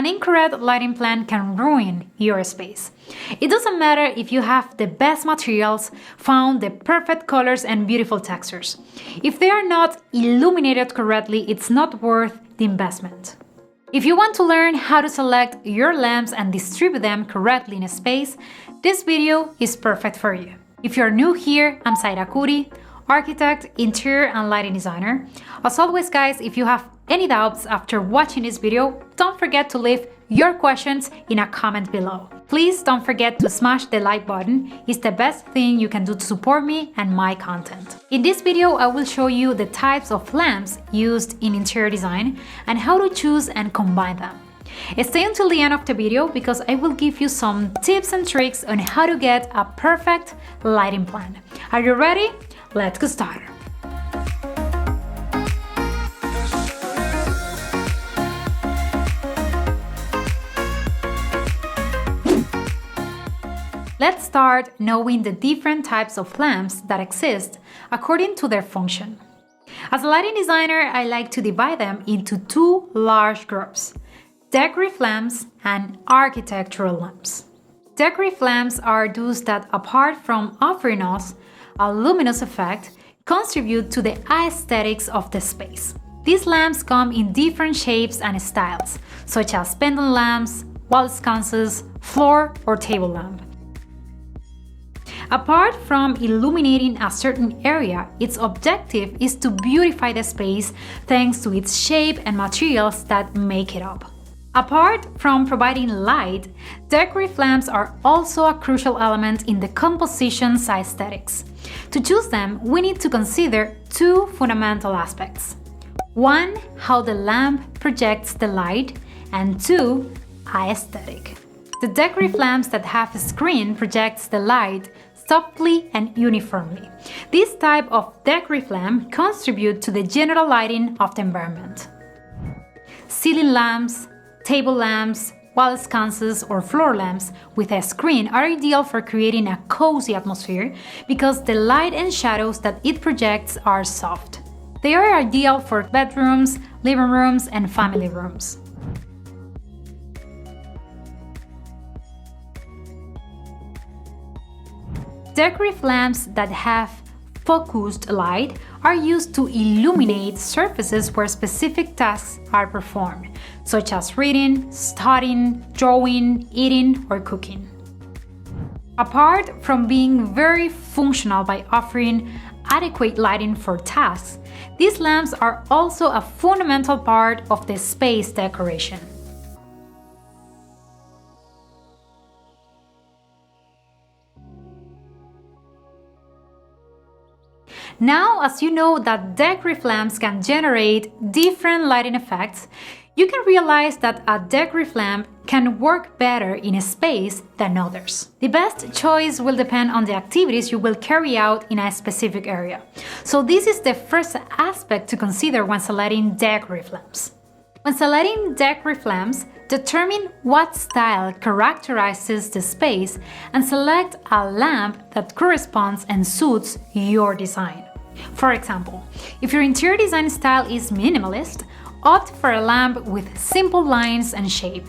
An incorrect lighting plan can ruin your space. It doesn't matter if you have the best materials, found the perfect colors and beautiful textures. If they are not illuminated correctly, it's not worth the investment. If you want to learn how to select your lamps and distribute them correctly in a space, this video is perfect for you. If you're new here, I'm Zaira Kuri, architect, interior and lighting designer. As always guys, if you have any doubts after watching this video, don't forget to leave your questions in a comment below. Please don't forget to smash the like button. It's the best thing you can do to support me and my content. In this video, I will show you the types of lamps used in interior design and how to choose and combine them. Stay until the end of the video because I will give you some tips and tricks on how to get a perfect lighting plan. Are you ready? Let's get started. Let's start knowing the different types of lamps that exist according to their function. As a lighting designer, I like to divide them into two large groups: decorative lamps and architectural lamps. Decorative lamps are those that, apart from offering us a luminous effect, contribute to the aesthetics of the space. These lamps come in different shapes and styles, such as pendant lamps, wall sconces, floor or table lamp. Apart from illuminating a certain area, its objective is to beautify the space thanks to its shape and materials that make it up. Apart from providing light, decorative lamps are also a crucial element in the composition's aesthetics. To choose them, we need to consider two fundamental aspects. One, how the lamp projects the light, and two, aesthetic. The decorative lamps that have a screen projects the light softly and uniformly. This type of decorative lamp contributes to the general lighting of the environment. Ceiling lamps, table lamps, wall sconces or floor lamps with a screen are ideal for creating a cozy atmosphere because the light and shadows that it projects are soft. They are ideal for bedrooms, living rooms, and family rooms. Decorative lamps that have focused light are used to illuminate surfaces where specific tasks are performed, such as reading, studying, drawing, eating, or cooking. Apart from being very functional by offering adequate lighting for tasks, these lamps are also a fundamental part of the space decoration. Now, as you know that decorative lamps can generate different lighting effects, you can realize that a decorative lamp can work better in a space than others. The best choice will depend on the activities you will carry out in a specific area. So this is the first aspect to consider when selecting decorative lamps. When selecting decorative lamps, determine what style characterizes the space and select a lamp that corresponds and suits your design. For example, if your interior design style is minimalist, opt for a lamp with simple lines and shape.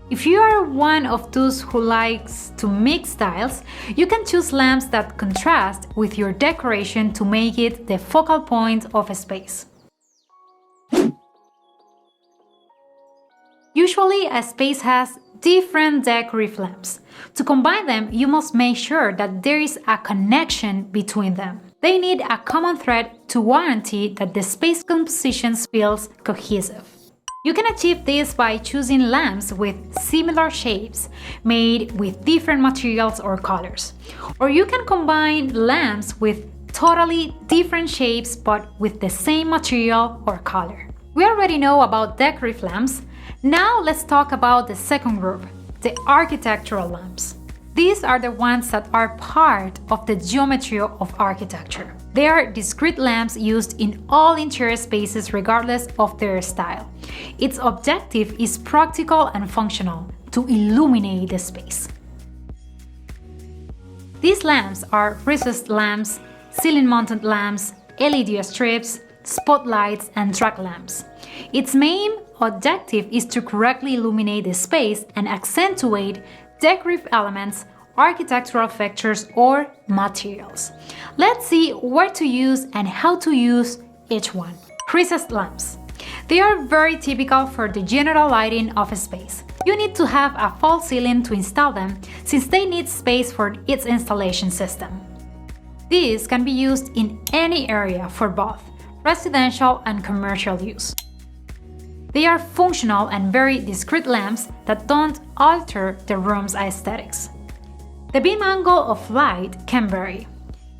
If you are one of those who likes to mix styles, you can choose lamps that contrast with your decoration to make it the focal point of a space. Usually, a space has different decorative lamps. To combine them, you must make sure that there is a connection between them. They need a common thread to guarantee that the space composition feels cohesive. You can achieve this by choosing lamps with similar shapes, made with different materials or colors. Or you can combine lamps with totally different shapes but with the same material or color. We already know about decorative lamps. Now let's talk about the second group, the architectural lamps. These are the ones that are part of the geometry of architecture. They are discrete lamps used in all interior spaces regardless of their style. Its objective is practical and functional to illuminate the space. These lamps are recessed lamps, ceiling-mounted lamps, LED strips, spotlights, and track lamps. Its main objective is to correctly illuminate the space and accentuate decorative elements, architectural features, or materials. Let's see where to use and how to use each one. Recessed lamps. They are very typical for the general lighting of a space. You need to have a false ceiling to install them since they need space for its installation system. These can be used in any area for both residential and commercial use. They are functional and very discreet lamps that don't alter the room's aesthetics. The beam angle of light can vary.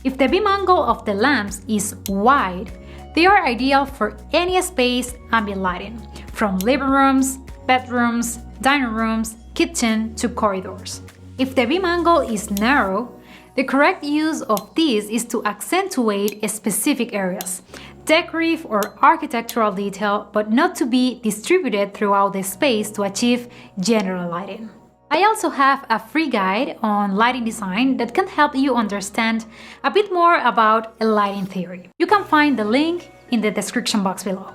If the beam angle of the lamps is wide, they are ideal for any space ambient lighting, from living rooms, bedrooms, dining rooms, kitchen to corridors. If the beam angle is narrow, the correct use of these is to accentuate specific areas, decorative or architectural detail, but not to be distributed throughout the space to achieve general lighting. I also have a free guide on lighting design that can help you understand a bit more about lighting theory. You can find the link in the description box below.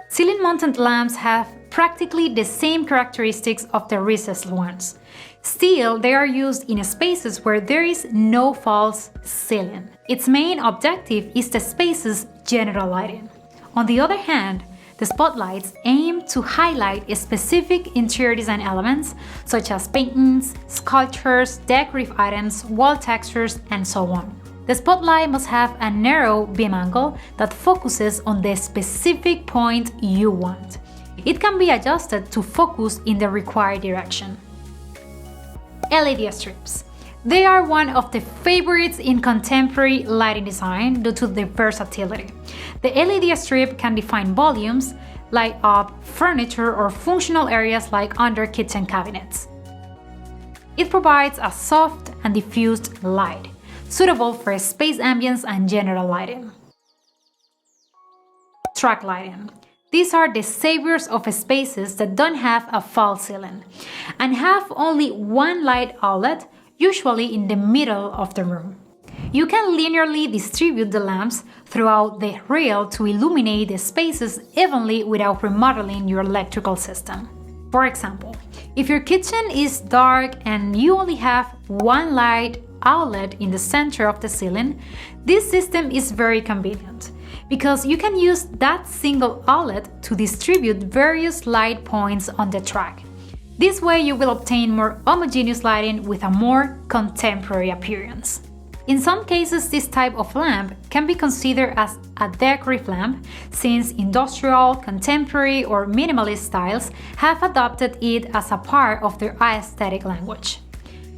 Ceiling-mounted lamps have practically the same characteristics of the recessed ones. Still, they are used in spaces where there is no false ceiling. Its main objective is the space's general lighting. On the other hand, the spotlights aim to highlight specific interior design elements such as paintings, sculptures, decorative items, wall textures, and so on. The spotlight must have a narrow beam angle that focuses on the specific point you want. It can be adjusted to focus in the required direction. LED strips. They are one of the favorites in contemporary lighting design due to their versatility. The LED strip can define volumes, light up furniture or functional areas like under kitchen cabinets. It provides a soft and diffused light, suitable for space ambience and general lighting. Track lighting. These are the saviors of spaces that don't have a false ceiling and have only one light outlet, usually in the middle of the room. You can linearly distribute the lamps throughout the rail to illuminate the spaces evenly without remodeling your electrical system. For example, if your kitchen is dark and you only have one light outlet in the center of the ceiling, this system is very convenient because you can use that single outlet to distribute various light points on the track. This way you will obtain more homogeneous lighting with a more contemporary appearance. In some cases, this type of lamp can be considered as a decorative lamp since industrial, contemporary, or minimalist styles have adopted it as a part of their aesthetic language.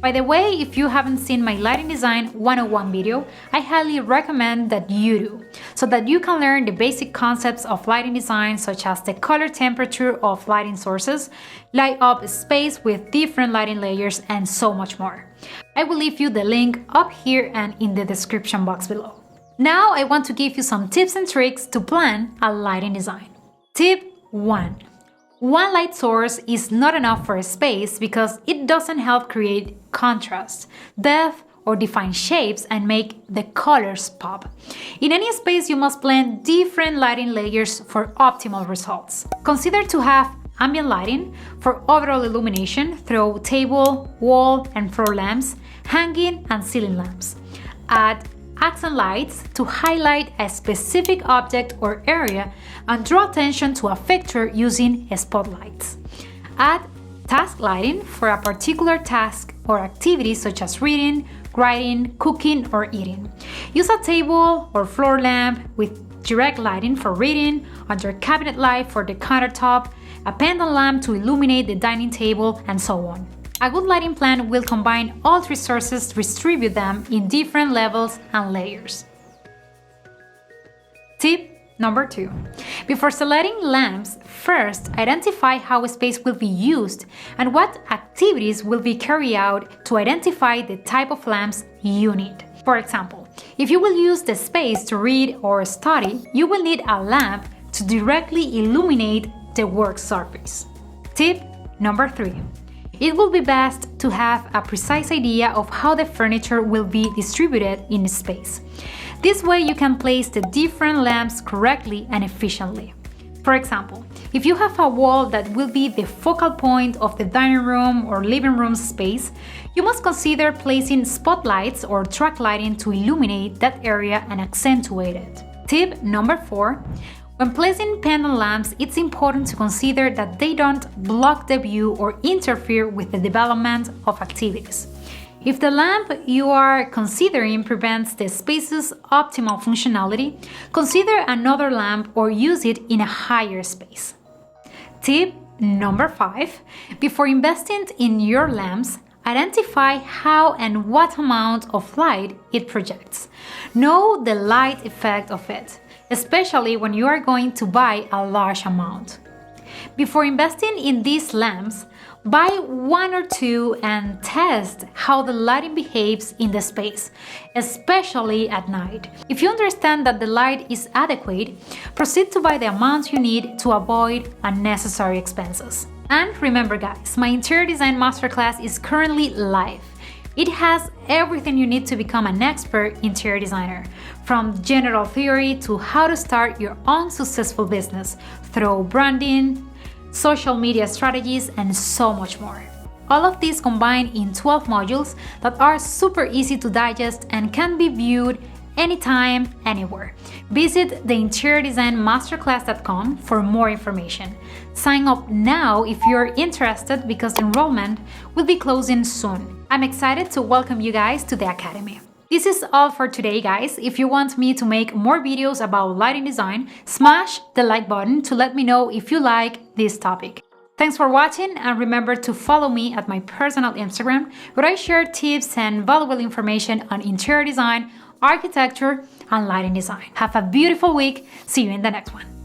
By the way, if you haven't seen my Lighting Design 101 video, I highly recommend that you do, so that you can learn the basic concepts of lighting design such as the color temperature of lighting sources, light up space with different lighting layers, and so much more. I will leave you the link up here and in the description box below. Now I want to give you some tips and tricks to plan a lighting design. Tip 1. One light source is not enough for a space because it doesn't help create contrast, depth, or define shapes and make the colors pop. In any space, you must blend different lighting layers for optimal results. Consider to have ambient lighting for overall illumination through table, wall, and floor lamps, hanging and ceiling lamps. Add accent lights to highlight a specific object or area and draw attention to a fixture using spotlights. Add task lighting for a particular task or activity such as reading, writing, cooking, or eating. Use a table or floor lamp with direct lighting for reading, under cabinet light for the countertop, a pendant lamp to illuminate the dining table, and so on. A good lighting plan will combine all three sources to distribute them in different levels and layers. Tip number 2. Before selecting lamps, first identify how a space will be used and what activities will be carried out to identify the type of lamps you need. For example, if you will use the space to read or study, you will need a lamp to directly illuminate the work surface. Tip number 3. It will be best to have a precise idea of how the furniture will be distributed in the space. This way you can place the different lamps correctly and efficiently. For example, if you have a wall that will be the focal point of the dining room or living room space, you must consider placing spotlights or track lighting to illuminate that area and accentuate it. Tip number 4. When placing pendant lamps, it's important to consider that they don't block the view or interfere with the development of activities. If the lamp you are considering prevents the space's optimal functionality, consider another lamp or use it in a higher space. Tip number 5. Before investing in your lamps, identify how and what amount of light it projects. Know the light effect of it, especially when you are going to buy a large amount. Before investing in these lamps, buy 1 or 2 and test how the lighting behaves in the space, especially at night. If you understand that the light is adequate, proceed to buy the amount you need to avoid unnecessary expenses. And remember guys, my Interior Design Masterclass is currently live. It has everything you need to become an expert interior designer, from general theory to how to start your own successful business through branding, social media strategies, and so much more. All of these combined in 12 modules that are super easy to digest and can be viewed anytime, anywhere. Visit theinteriordesignmasterclass.com for more information. Sign up now if you're interested because enrollment will be closing soon. I'm excited to welcome you guys to the Academy. This is all for today, guys. If you want me to make more videos about lighting design, smash the like button to let me know if you like this topic. Thanks for watching, and remember to follow me at my personal Instagram, where I share tips and valuable information on interior design, architecture, and lighting design. Have a beautiful week. See you in the next one.